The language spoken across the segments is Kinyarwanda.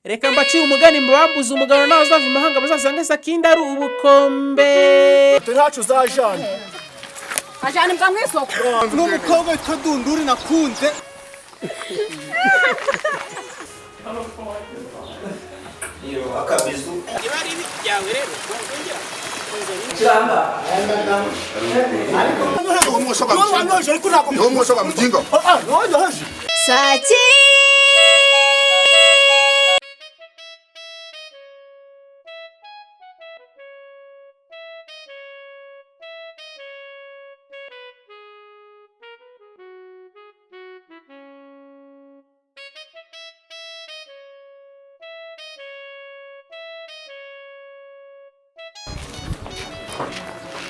reka mbacire umugani mbambuza umugabo nawe uzava imahanga bazasange Sakindi ari ubukombe. Ntacu zajana ajana mbwa mwisoko n'umukobwa witwa Dunduri nakunze. Iyo akabizu ibari byawe rero cyamba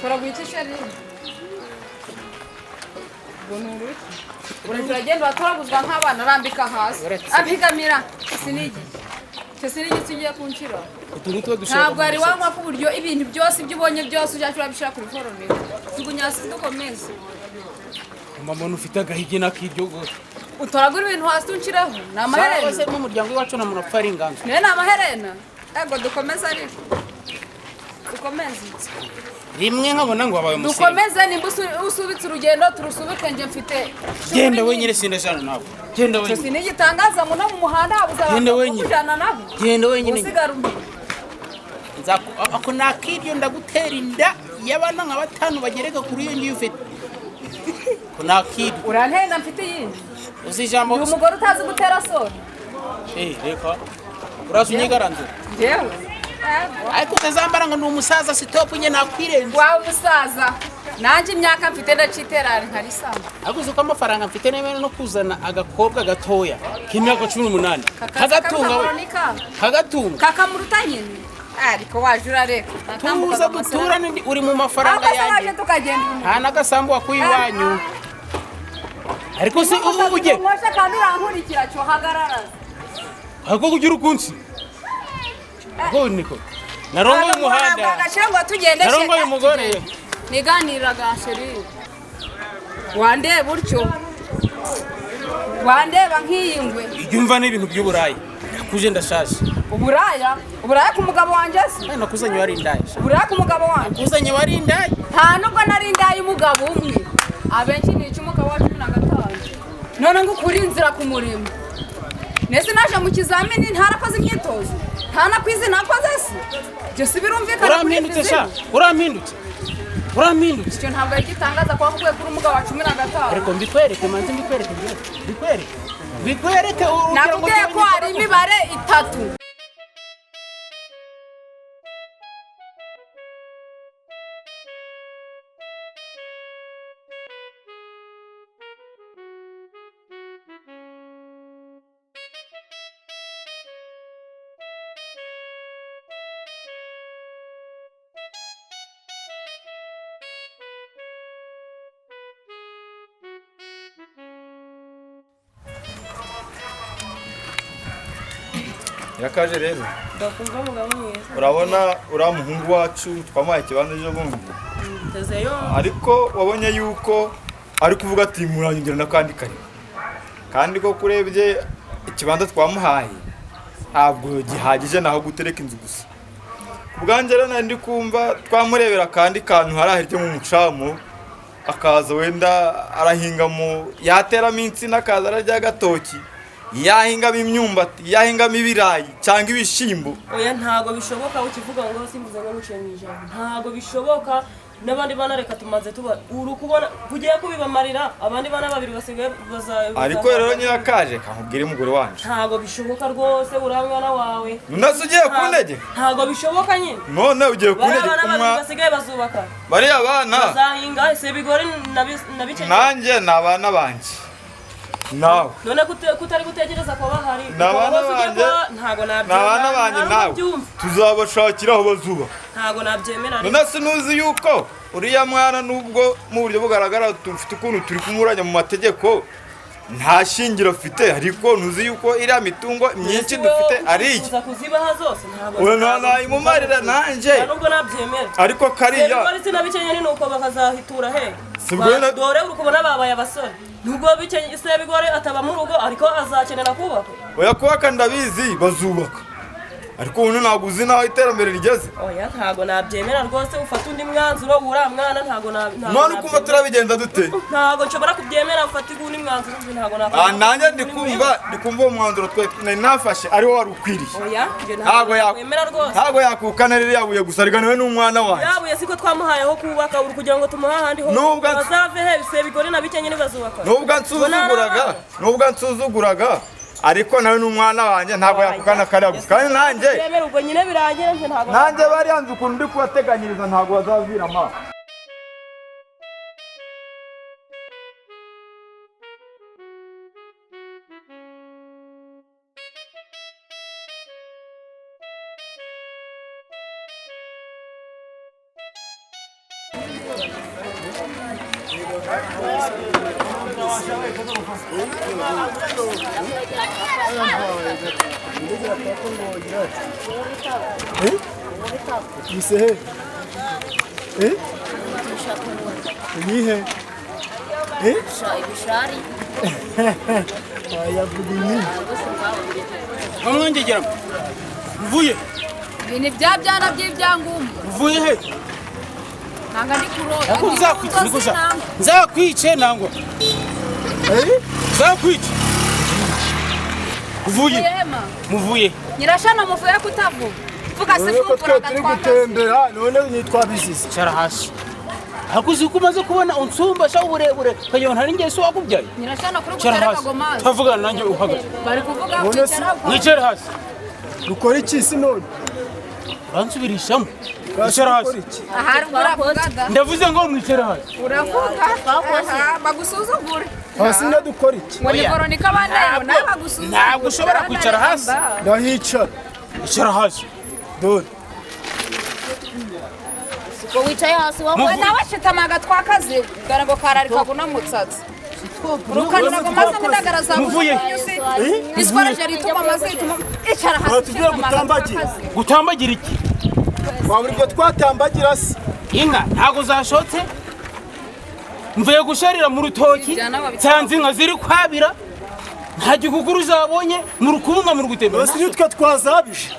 kora guitisha rero bonuru uragenda batoraguzwa nk'abana rambika hasi abigamira sinigi tugiye kunshira ntabwo ari wanywa ku buryo ibintu byose ibyo ubonye byose ujya urabishira kuri foromero tugunyasi dukomeze mama ufite agahigi nakiryo go utoragura ibintu hasi tunshiraho na amaherena se mu muryango wacu na munapfa ari inganzo ne na amaherena ego dukomeza ariko dukomeze rimwe nkabona ngo abaye musiri dukomeze nimba usubitse urugendo turusubike nje mfite genda wenyine sindajana nawe genda wenyine sinigitangaza ngo no mu muhanda Genda wenyine. kujana nabo genda wenyine usigara umwe ako nakiryo ndagutera inda y'abana nka batanu bagereka kuri iyo ngiyo ufite ko nakiryo urantenda mfite yindi uzi ijambo uyu mugore utazi gutera soni reka urasunyigaranze jewe ariko utazambara ngo ni umusaza sitopu nye nakwirenza wawe umusaza nanje imyaka mfite ndaciterana nkarisamba ariko uzi ko amafaranga mfite nemene no kuzana agakobwa gatoya k'imyaka 18 kagatunga kakamuruta nyine ariko waje urareka tuza guturana uri mu mafaranga yanjye nta n'agasambu wakuyiwanyu ariko si ubuje mwasha kandi urankurikira cyo hagarara ako kugira ukunsi ako niko narongo umuhanda agashira ngo tugende narongo umugore niganiraga sheri wande buryo wandeba nkiyingwe ibyumva n'ibintu by'uburayi kuje ndashaje uburaya ku mugabo wanje se nakuzanye wari ndaye uburaya ku mugabo wanje nakuzanye wari ndaye nta nubwo nari ndaye umugabo umwe abenshi ni umugabo wa 15 none ngo kuri inzira ku murimo nese naje mu kizamini ntarakoze imyitozo ntana kwizi nakoze se byose birumvikana urampindutse sha urampindutse icyo ntabwo ari gitangaza kwa kuvuye kuri umugabo wa 15 ariko mbikwereke manzi mbikwereke nakubwiye ko hari imibare 3 Yakaje rero ndakumva mugabo mwiza urabona uramuhungu wacu twamaye kibanza ejo bundi tezeyo ariko wabonye yuko ari kuvuga ati muranyongera nakandi kandi ko kurebye ikibanza twamuhaye ntabwo gihagije naho gutereka inzu gusa ubwanje rero nandi kumva twamurebera kandi kantu harahirye mu mucamo akaza wenda arahingamo yateramo insina akaza ararya gatoki yahingamo imyumbati yahingamo ibirayi cyangwa ibishimbo oya ntago bishoboka ukivuga ngo simbuze ngo muciye mu ijambo ntago bishoboka n'abandi bana reka tumaze tuba urukubona kugiye kubibamarira abandi bana babiri basigaye ariko rero nyakaje kamubwire umugore wanje ntago bishoboka rwose uramwana wawe unasugiye kunege ntago bishoboka nyine none ugiye kunege kumwa basigaye bazubaka bari abana bazahinga ese bigore nabice nanjye nabana banje nawe none kutari gutegereza ko bahari nabana banje ntago nabana banje nawe tuzabashakira aho bazuba ntago nabyemera none sinuzi yuko uriya mwana nubwo mu buryo bugaragara tufite ukuntu turi kumuranya mu mategeko nta shingiro afite ariko ntuzi yuko iriya mitungo myinshi dufite ari iki kuzibaha zose ntago nayimumarira nanje nubwo nabyemera ariko kariya bari sinabicenye ni nuko bakazahitura he sibwo dore urukubona babaye abasore nubwo bicenye ise bigore ataba mu rugo ariko azakenera kubaka oya kubaka ndabizi bazubaka ariko ubu ntabwo uzi naho iterambere rigeze. Oya ntago nabyemera rwose ufata undi mwanzuro uriya mwana ntago none ukumva turabigenza dute? Ntago nshobora kubyemera ufata undi mwanzuro ntago nakora. Nanjye ndikumva uwo mwanzuro twe nafashe ari wo wari ukwiriye. Oya ntago yakwemera rwose. Ntago yakukana rero yabuye gusariganiwe n'umwana wawe. Yabuye siko twamuhayeho kubaka uri kugira ngo tumuha ahandi ho. Bazave he se bigore nabikenye nibazubaka. Nubwo nsuzuguraga ariko nawe n'umwana wanjye ntabwo yakukana kariya gusa kandi nanjye ubwo nyine birangira ntabwo nanjye bari yanze ukuntu ndi kubateganyiriza ntabwo bazavira amaso. Misehe. Nihe. Ibishari. Ayabudini. Bamwongegera. Mvuye. Ibintu bya byana by'ibyangombwa. Mvuye he? Nanga ndi kuroga. Ako nzakwica nikuza. Nzakwice nangwa. Nzakwica. Mvuye. Muvuye. Nyirashana muvuye kutavuga. Vuga se Twe turi gutembera none nitwa bizizi. Cara hasi. Hakuzi kumaze kubona unsumba sha uburebure kayo ntari ngiye so wakubyaye. Nyirashana kuri gutera kagomazi. Tavugana nanjye uhagaze. Bari kuvuga kwicara. Mwicare hasi. Dukora iki si none? Bansubirishamo. Mwicare hasi. Ahari uravuga. Ndavuze ngo mwicare hasi. Uravuga. Bagusuzugure. Hasi ne dukora iki? Ngo ni Veronica bandayo nawe bagusuzugure. Ntabwo ushobora kwicara hasi. Ndahicara. Icara hasi. Dore. Siko wicaye hasi wowe nawe shitamaga twakaze garago karari kaguna mutsatsi. Urukanira ngo maze ndagaraza. Muvuye. Iskoraje rituma maze ituma icara hasi. Tugiye gutambagira. Gutambagira iki? Waburi byo twatambagira se. Inka ntago zashotse. Mvuye gusharira mu rutoki. Cyanze inka ziri kwabira. Nta gikuguru zabonye mu rukubunga mu rugutembera. Basi nitwe twazabije.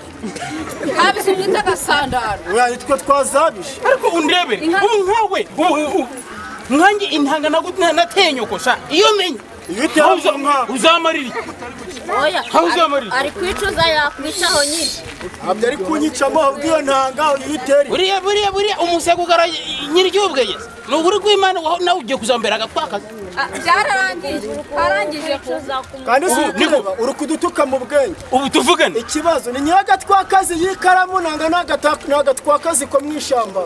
Habise umwita gasandara. Oya nitwe twazabije. Ariko undebere. Ubu nkawe. Nkange intanga natenyokosha. Iyo menye. Uzamarira. Oya. Uzamarira. Ari kwicuza yakwicaho nyine. Abyo ari kunyicamo ahubwo ntanga uyiteri. Buriya umusego gara nyiri cyubweye. Nuguri kwimana nawe ugiye kuzambera agatwakaza. Arangije kuza Kandi niko uri kudutuka mu bwenge. Ubu tuvugane. Ikibazo ni nyagatwakazi y'ikaramu nanga nagatwakazi ko mwishamba.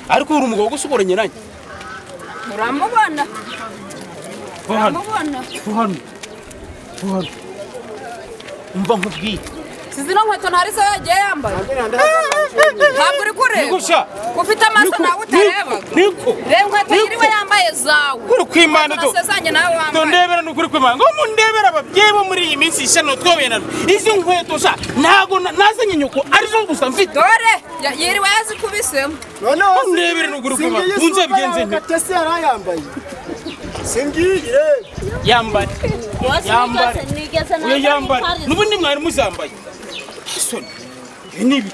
Ariko uri umugabo gusubura nyiranye. uramubona. Uramubona. Tuhano. Umva nkubwiye. Sizi no nkweto ntari zo yagiye yambaye. Ntabwo uri kureba. Nigusha. Ufite amaso nawe utareba. Niko. Reba inkweto yiriwe yambaye zawe. Uri kwimana do. Nasezanye nawe wambaye. Ndondebera n'ukuri kwimana. Ngo mundebera ababyeyi bo muri iyi minsi ishano twobenana. Izi nkweto sha ntago nazanye nyuko arizo gusa mfite. Dore yiriwe yazikubisemo. None ndebera n'ukuri kwimana. Unze bigenze nte. Gatese yarayambaye. Singiye. Yambare. Uyo yambare. Nubundi mwari muzambaye. Soni. Nibi.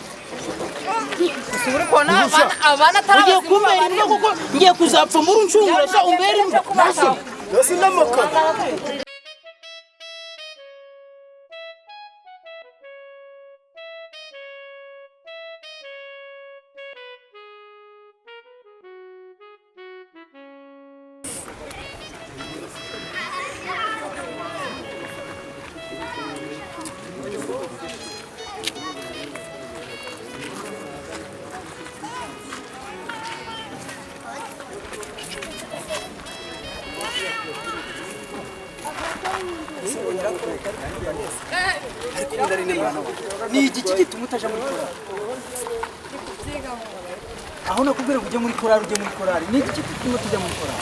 Suri kona abana ugiye kumbera imbwa kuko ngiye kuzapfa muri uncungura sha umbera imbwa. Nasi ndamoka. Ni iki gituma utaja muri korari? Aho nakubwira ujye muri korari ni iki gituma tujya muri korari?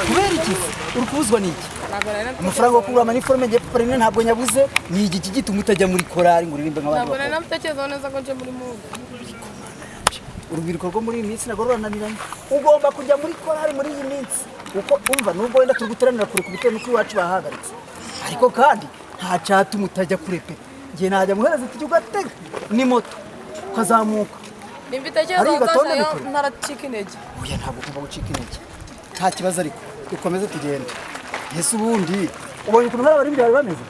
Kubera iki? Uri kubuzwa n'iki? Amafaranga yo kugura amaniforme ngiye parine ntabwo nyabuze. Ni iki gituma utajya muri korari ngo uririmbe nk'abandi? Ntabwo nari namutekereza neza ko nje muri mugo. Urubyiruko rwo muri iyi minsi nagoro rurananiranye. Ugomba kujya muri korari muri iyi minsi. Uko umva nubwo wenda turi guteranira kure ku bitewe n'uko iwacu bahagaritse. Ariko kandi nta cyatuma utajya kurepeta. ngiye najya muhereza itike ugatega ni moto ukazamuka nimba itekereza uzajayo ntaracika intege oya ntabwo ugomba gucika intege nta kibazo ariko dukomeze tugende ese ubundi ubonye ukuntu bari imbere bari bameze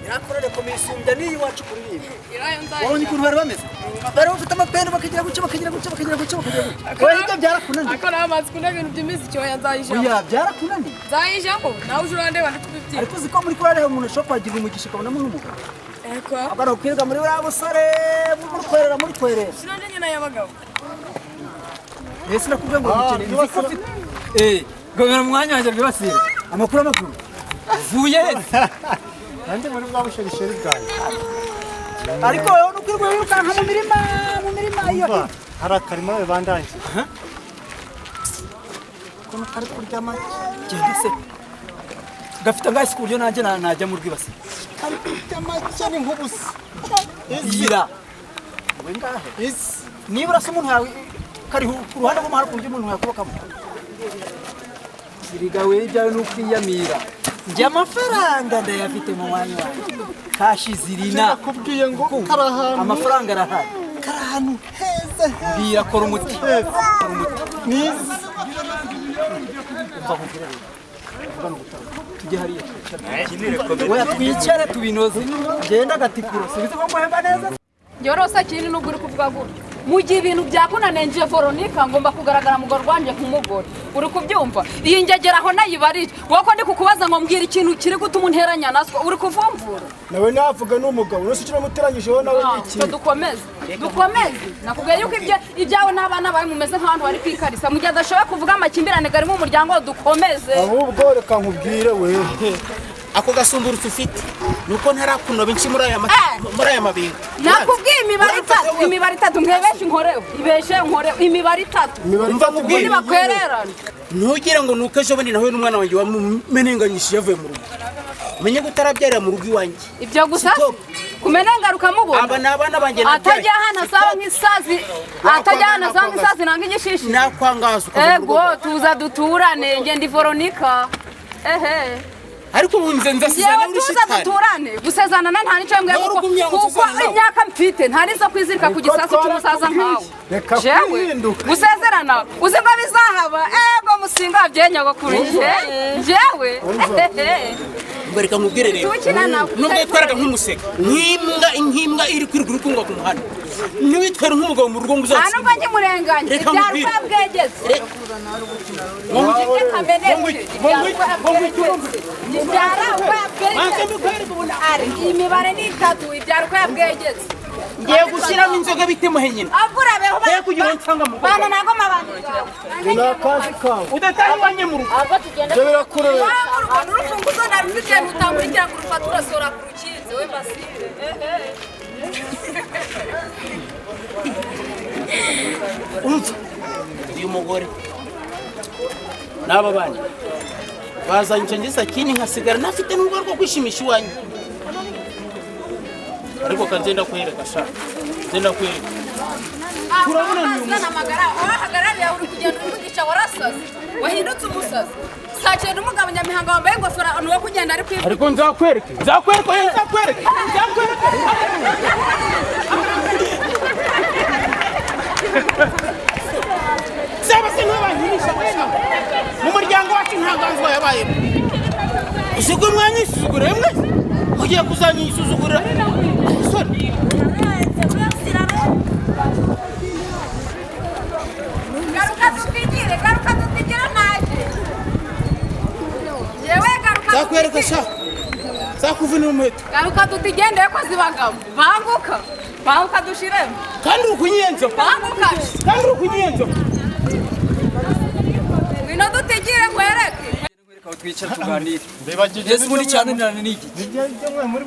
Yakorere komisumbya niyi wacu kuririmba. Wabonye ukuntu bari bameze? Bari bafite amapendo bakagira guca bakagira guca bakagira guca bakagira guca. Oya ibyo byarakunaniye. Akora amazi kuna ibintu by'imiziki oya nzayijamo. Oya byarakunaniye. Nzayijamo nawe uje urandeba ndikubibye. Ariko ziko muri korale umuntu ashobora kwagira umugisha kabona n'umugabo. Eko. Abana kwiga muri buriya busore muri kwerera muri kwerera. Sinonde nyina y'abagabo. Ese nakubwiye ngo ukeneye nziko ufite. Gomera mwanya wanjye rwibasire. Amakuru vuye kandi muri bwa bushorishori bwanjye ariko wowe nukwirwa wirukanka mu mirima iyo hari akarima bandanje kono kari kurya make gende se gafite ngasi ku buryo nanjye najya mu rwibasi kari kurya make ni nk'ubusa izira we ngahe nibura se umuntu yawe kari ku ruhande rw'umuhanda ku buryo umuntu yakubakamo iriga we ibyawe n'ukwiyamira njye amafaranga ndayafite mu mwanya wanjye kashi zirina nakubwiye ngo karahantu amafaranga arahari karahantu heza mbira kora umuti nizi tujye hariya oya twicare tubinoze genda gatikuro sibize ko muhemba neza Yorosa kindi nubwo uri kuvuga gutyo mu gihe ibintu byakunaniye nje Veronica ngomba kugaragara mu rwanje kumugora uri kubyumva iyi ngegeraho nayibarije wako ndi kukubaza ngo mbwira ikintu kiri gutuma unteranya naswo uri kuvumvura nawe navuga n'umugabo nose ukira muteranyijeho nawe iki dukomeze nakubwiye yuko ibyawe n'abana bawe mumeze nk'abantu bari kwikarisa mu gihe adashoboye kuvuga amakimbirane gari mu muryango dukomeze ahubwo reka nkubwire we ako gasumburutse ufite nuko ntarakunoba inshi muri aya mabinga nakubwiye imibare itatu mwebeshe inkoreho ibeshe inkoreho imibare itatu ubundi bakwererana ntugire ngo nuko ejo bundi nawe n'umwana wanjye wamenenganyishije yavuye mu rugo umenye gutarabyarira mu rugo iwanjye ibyo gusa kumenengaruka mubona aba n'abana banjye atajya hano asaba nk'isazi nanga igishishi nakwangaza ego tuza duturane nge ndi Veronica ariko ubunze ndasizana uri shitani duturane gusezana nta nico mbwe kuko imyaka mfite ntari zo kwizirika ku gisasu cy'umusaza nkawe jewe gusezerana uzi ngo bizahaba ego musinga byenyago kuri jewe Mbarika nkubwire rero nubwo twaraga nk'umuseka nk'imbwa iri kwirwa urukungwa ku muhanda niwitwara nk'umugabo mu rugo nguzatsi hano mbanjye murenganye ibyarwa bwegeze imibare ni itatu ibyarwa bwegeze ngiye gushyiramo inzoga bite muhenyina aburabeho kugira nsanga mu bana nago mabandi nakazi kawe udatahibanye mu rugo byo birakureba urufunguzo narufite utamurikira ku rufatura sora ku rukinze we basire uyu mugore n'aba bana bazanye icyo ngisa kini nkasigara nafite n'urugo rwo kwishimisha iwanyu ariko kanzenda kwereka sha zenda kwereka turabona ni amagara ahagarariye uri kugenda umugisha warasaze wahindutse umusazi sakenda umugabo nyamihanga wambaye ingofero nuwo kugenda ari kwifuza ariko nzakwereke saba se n'abanyinisha mu muryango wacu ntaganzwa yabaye usigwe mwanya isuzugura mwe ugiye kuzanyisuzugura soni garuka tutigire naje yewe garuka zakwereka sha zakuvuna umuheto garuka tutigendeye ko zibagamo banguka dushiremo kandi ukunyenzo banguka ukunyenzo wino dutigire kwereke twicara tuganire ese muri cyane nani niki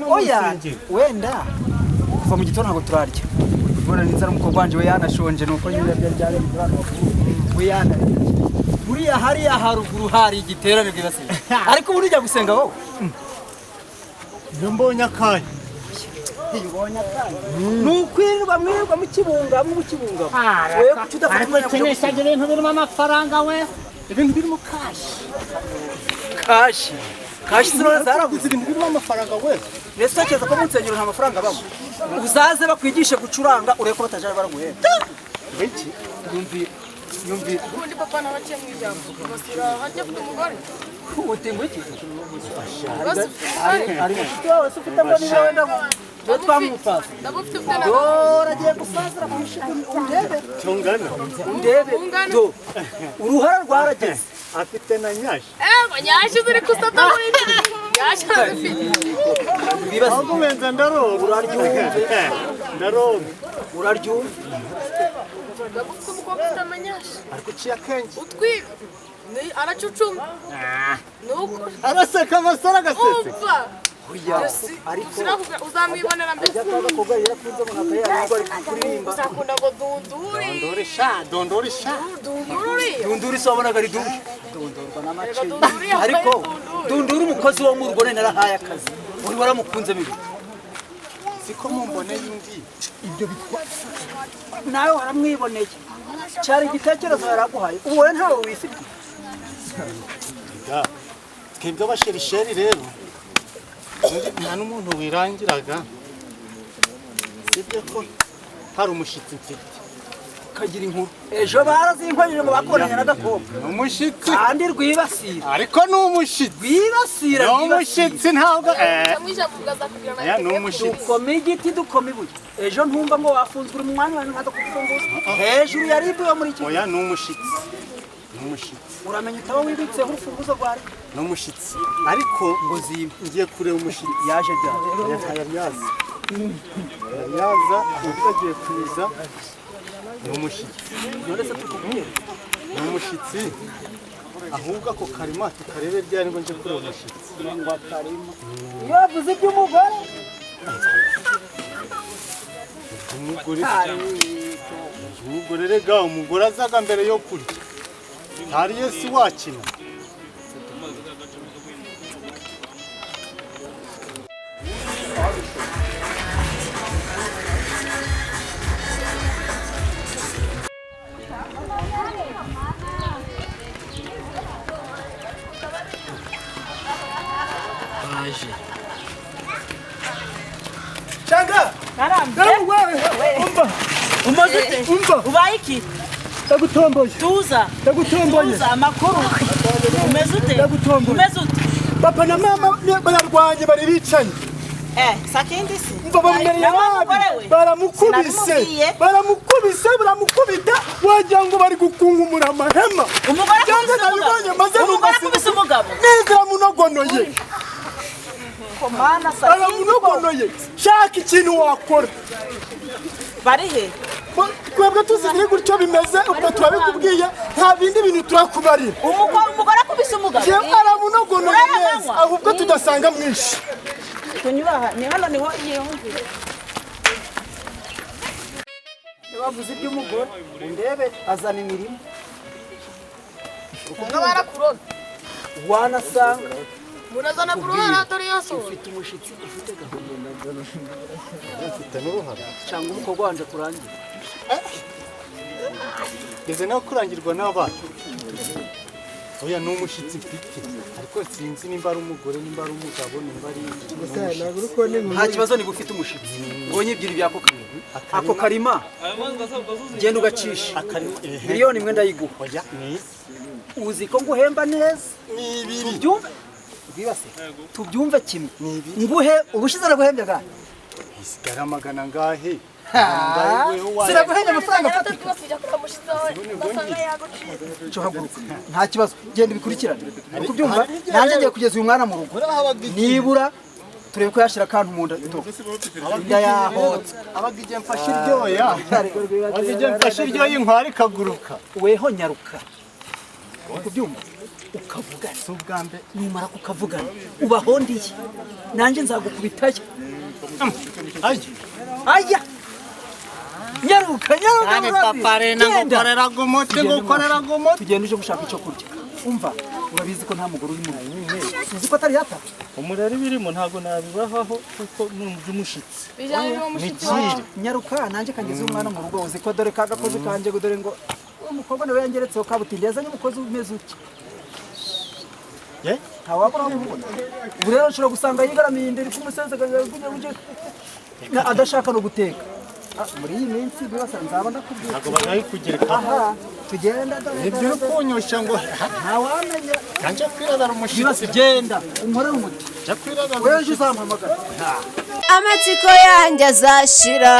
oya wenda kuva mu gitondo ntabwo turarya ubona n'inzara umukobwa wanje we yanashonje nuko nyine byari we yana buriya hariya haruguru hari igiterane bwibase ariko ubu ujya gusenga wowe mbonye akahe ubonye akahe nukwirirwa mwirirwa mu kibunga wewe kuki udafata umwanya kinisha ibintu birimo amafaranga we ibintu birimo kashi zirora zarabuze ibintu birimo amafaranga we mbese utekereza ko mu nsengero nta mafaranga abamo uzaze bakwigishe gucuranga urebe ko batajaje baraguhemba iki yumvira ubundi papa nabaciye mu ijambo basira hajya afite umugore utemwe iki ari wawe se ufite ngo niwe wenda ngo twamupasa ndabufite ufite aragiye gusazira ku mushinga undebe cyongana do uruhara rwarageze afite na nyashi ngo nyashi ziri kusata muri nyashi zifite bibaza ahubwo wenza ndaroga uraryumva ndabufite umukobwa ufite amanyashi ariko ciya kenshi utwibe ni aracucuma nuko araseka amasara agasetse umva ariko uzamwibonera mbese akagakobwa yarakunze mu nakaye ari kuririmba uzakunda ngo dunduri dunduri so wabonaga ari dunduri dundurwa n'amaci ariko dunduri umukozi wo mu rugo narahaye akazi uri waramukunze bibi siko mumbone yindi ibyo bitwa nawe waramwiboneye cyari igitekerezo yaraguhaye ubu wowe ntawe wifite twebwe abasherisheri rero nta n'umuntu wirangiraga sibyo ko hari umushitsi mfite kagira inkuru ejo barazinkoreye ngo bakoranye n'agakobwa umushitsi kandi rwibasira ariko ni umushitsi rwibasira umushitsi ntabwo aya ni umushitsi dukoma igiti dukoma ibuye ejo ntumva ngo wafunzwe uri mu mwanya wawe nkaza kugufunguza hejuru ya ribu yo muri iki oya ni umushitsi uramenya utaba wibitseho urufunguzo rwa ribu ni umushitsi ariko ngo ngiye kureba umushitsi yaje yaza ubwo agiye kuza ni umushitsi none se tukubwire ni umushitsi ahubwo ako karima tukarebe ryari ngo nje kureba umushitsi ngo karima iyo wavuze iby'umugore umugore rega umugore azaga mbere yo kurya ntari yesi wakina Shanga! Umva! ubaye iki Ndagutomboye! tuza amakuru umeze ute Papa na mama bararwanye bari bicanye. Sakindi se Umva bamwereye nabi. Baramukubita wagira ngo bari gukungumura amahema. umugore akubise umugabo neza munogonoye. Aramunogonoye. Shaka ikintu wakora. bari he Twebwe tuzi gutyo bimeze ubwo turabikubwiye nta bindi bintu turakubarira. umugore akubise umugabo Je aramunogonoye neza ahubwo tudasanga mwinshi. kunyura ni hano niho yiyumvira bavuze iby'umugore undebe azana imirimo ngo barakurona wanasanga murazana kurona atari yaso ufite umushitsi ufite gahunda mfite n'uruhara cyangwa umukobwa wanje kurangira ngeze nawe kurangirwa n'abana oya ni umushitsi mfite ariko sinzi nimba ari umugore nimba ari umugabo nimba ari nta kibazo niba ufite umushitsi ngo nyibwire ibyako karima ako karima genda ugacisha miliyoni imwe ndayiguha oya ni uzi ko nguhemba neza ni ibiri tubyumve rwibase tubyumve kimwe nguhe ubushize naguhembye gahe isigara magana ngahe sinaguhembye amafaranga afatika nta kibazo genda ubikurikirane uri kubyumva nanjye ngiye kugeza uyu mwana mu rugo nibura turebe ko yashyira akantu mu nda inda yahotse abaga igihe mfashe iryoya abaga igihe mfashe iryoya inkwari ikaguruka weho nyaruka uri kubyumva ukavuga si ubwa mbere numara kukavugana ubahondiye nanjye nzagukubitayo aya nyaruka gukorera umuti tugenda uje gushaka icyo kurya umva urabizi ko nta mugore uri mu uzi ko atari hata umurari birimo ntabwo nabibahaho kuko numva umushitsi bijyanye n'uwo mushiki wawe nyaruka nanjye kangeze umwana mu rugo uzi ko dore kagakozi kanje dore ngo umukobwa nawe yangeretseho kabutindi yazanye umukozi umeze uki ntawabura kumubona ubu rero nshobora gusanga yigaramiye imbere k'umusezeganya adashaka no guteka muri iyi minsi bibasa nzaba ndakubwira ntabwo bagayikugereka aha tugenda ibyo kunyosha ngo ntawamenya kanje kwiradara umushitsi bibasa genda unkorere umuti jya kwiradara weje uzampamagara amatsiko yanjye azashira